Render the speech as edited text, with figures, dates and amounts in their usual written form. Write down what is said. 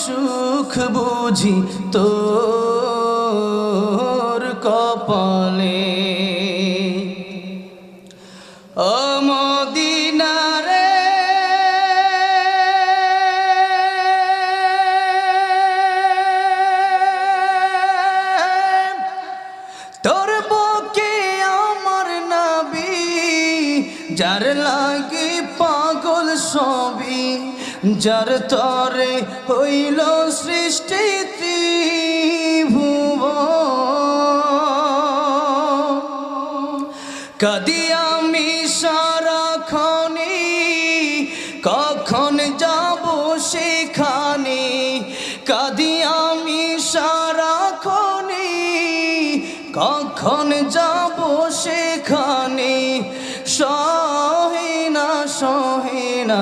সুখ বুঝি তোর কপালে। ও মদিনা রে তোর বুকে আমার নবী, যার লাগি পাগল সবই, যার তরে হইল সৃষ্টি ত্রিভুবন। কাঁদি আমি সারাক্ষণে, কখন যাব সেখানে। কাঁদি আমি সারাক্ষণে, কখন যাব সেখানে। সহে না